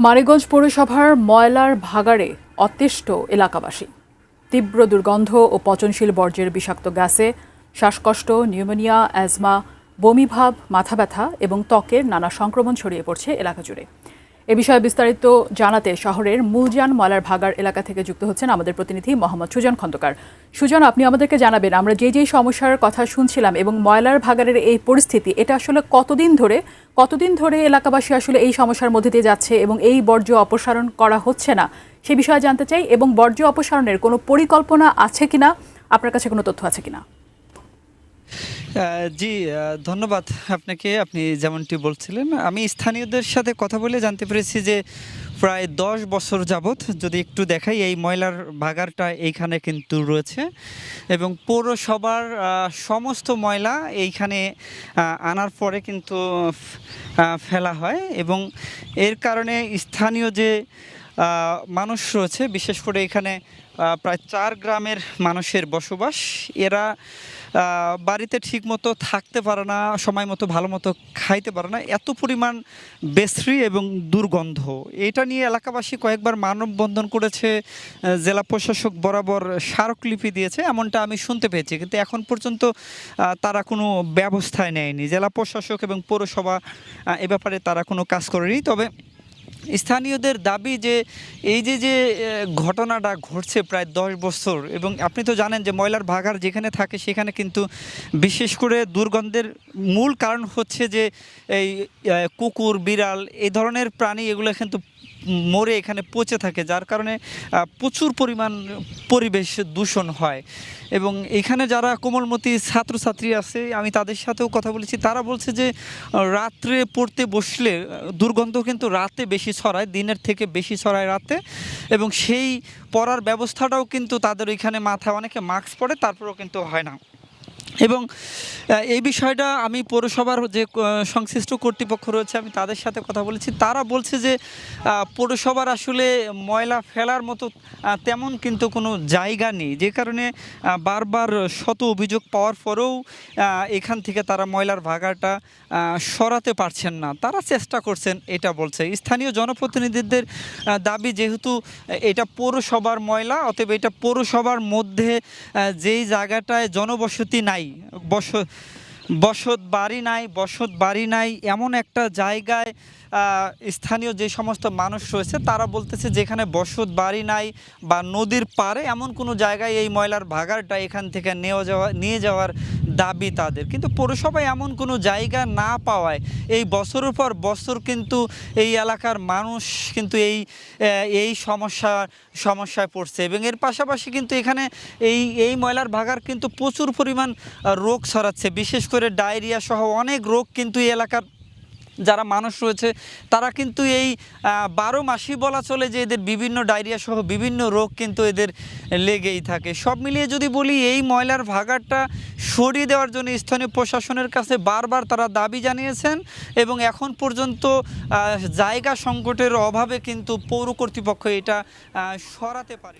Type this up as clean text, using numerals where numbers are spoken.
মানিকগঞ্জ পৌরসভার ময়লার ভাগাড়ে অতিষ্ঠ এলাকাবাসী। তীব্র দুর্গন্ধ ও পচনশীল বর্জ্যের বিষাক্ত গ্যাসে শ্বাসকষ্ট, নিউমোনিয়া, অ্যাজমা, বমিভাব, মাথা ব্যথা এবং ত্বকের নানা সংক্রমণ ছড়িয়ে পড়ছে এলাকা জুড়ে। এ বিষয়ে বিস্তারিত জানাতে শহরের মুলজান ময়লার ভাগাড় এলাকা থেকে যুক্ত হচ্ছেন আমাদের প্রতিনিধি মোহাম্মদ সুজন খন্দকার। সুজন, আপনি আমাদেরকে জানাবেন, আমরা যেই সমস্যার কথা শুনছিলাম এবং ময়লার ভাগাড়ের এই পরিস্থিতি, এটা আসলে কতদিন ধরে এলাকাবাসী আসলে এই সমস্যার মধ্যে দিয়ে যাচ্ছে এবং এই বর্জ্য অপসারণ করা হচ্ছে না সে বিষয়ে জানতে চাই, এবং বর্জ্য অপসারণের কোনো পরিকল্পনা আছে কিনা, আপনার কাছে কোনো তথ্য আছে কিনা? জি, ধন্যবাদ আপনাকে। আপনি যেমনটি বলছিলেন, আমি স্থানীয়দের সাথে কথা বলে জানতে পেরেছি যে প্রায় 10 বছর যাবৎ, যদি একটু দেখাই, এই ময়লার ভাগাড়টা এইখানে কিন্তু রয়েছে এবং পৌরসভার সমস্ত ময়লা এইখানে আনার পরে কিন্তু ফেলা হয় এবং এর কারণে স্থানীয় যে মানুষ রয়েছে, বিশেষ করে এখানে প্রায় 4 গ্রামের মানুষের বসবাস। এরা বাড়িতে ঠিকমতো থাকতে পারে না, সময় মতো ভালো মতো খাইতে পারে না, এত পরিমাণ বিশ্রী এবং দুর্গন্ধ। এটা নিয়ে এলাকাবাসী কয়েকবার মানববন্ধন করেছে, জেলা প্রশাসক বরাবর স্মারকলিপি দিয়েছে, এমনটা আমি শুনতে পেয়েছি, কিন্তু এখন পর্যন্ত তারা কোনো ব্যবস্থায় নেয়নি। জেলা প্রশাসক এবং পৌরসভা এ ব্যাপারে তারা কোনো কাজ করেনি। তবে স্থানীয়দের দাবি যে এই যে ঘটনাটা ঘটছে প্রায় 10 বছর, এবং আপনি তো জানেন যে ময়লার ভাগাড় যেখানে থাকে সেখানে কিন্তু বিশেষ করে দুর্গন্ধের মূল কারণ হচ্ছে যে এই কুকুর, বিড়াল, এই ধরনের প্রাণী, এগুলো কিন্তু মরে এখানে পচে থাকে, যার কারণে প্রচুর পরিমাণ পরিবেশ দূষণ হয়। এবং এখানে যারা কোমলমতি ছাত্রছাত্রী আছে, আমি তাদের সাথেও কথা বলেছি, তারা বলছে যে রাত্রে পড়তে বসলে দুর্গন্ধ কিন্তু রাতে বেশি ছড়ায়, দিনের থেকে বেশি ছড়ায় রাতে, এবং সেই পড়ার ব্যবস্থাটাও কিন্তু তাদের ওইখানে মাথায় অনেকে মাস্ক পরে, তারপরেও কিন্তু হয় না। এবং এই বিষয়টা আমি পৌরসভার যে সংশ্লিষ্ট কর্তৃপক্ষ রয়েছে, আমি তাদের সাথে কথা বলেছি, তারা বলছে যে পৌরসভার আসলে ময়লা ফেলার মতো তেমন কিন্তু কোনো জায়গা নেই, যে কারণে বারবার শত অভিযোগ পাওয়ার পরেও এখান থেকে তারা ময়লার ভাগাড়টা সরাতে পারছেন না। তারা চেষ্টা করছেন, এটা বলছে। স্থানীয় জনপ্রতিনিধিদের দাবি, যেহেতু এটা পৌরসভার ময়লা, অতএব এটা পৌরসভার মধ্যে যেই জায়গাটায় জনবসতি নাই, বসত বাড়ি নাই এমন একটা জায়গায় স্থানীয় যে সমস্ত মানুষ রয়েছে, তারা বলতেছে যেখানে বসত বাড়ি নাই বা নদীর পাড়ে এমন কোনো জায়গায় এই ময়লার ভাগাড়টা এখান থেকে নিয়ে যাওয়ার দাবি তাদের। কিন্তু পৌরসভায় এমন কোনো জায়গা না পাওয়ায় এই বছরের পর বছর কিন্তু এই এলাকার মানুষ কিন্তু এই সমস্যায় পড়ছে। এবং এর পাশাপাশি কিন্তু এখানে এই ময়লার ভাগাড় কিন্তু প্রচুর পরিমাণ রোগ ছড়াচ্ছে, বিশেষ করে ডায়রিয়া সহ অনেক রোগ কিন্তু এই এলাকার যারা মানুষ রয়েছে তারা কিন্তু এই 12 মাসই বলা চলে যে এদের বিভিন্ন ডায়রিয়া সহ বিভিন্ন রোগ কিন্তু এদের লেগেই থাকে। সব মিলিয়ে যদি বলি, এই ময়লার ভাগাড়টা সরিয়ে দেওয়ার জন্য স্থানীয় প্রশাসনের কাছে বারবার তারা দাবি জানিয়েছেন, এবং এখন পর্যন্ত জায়গা সংকটের অভাবে কিন্তু পৌর কর্তৃপক্ষ এটা সরাতে পারে।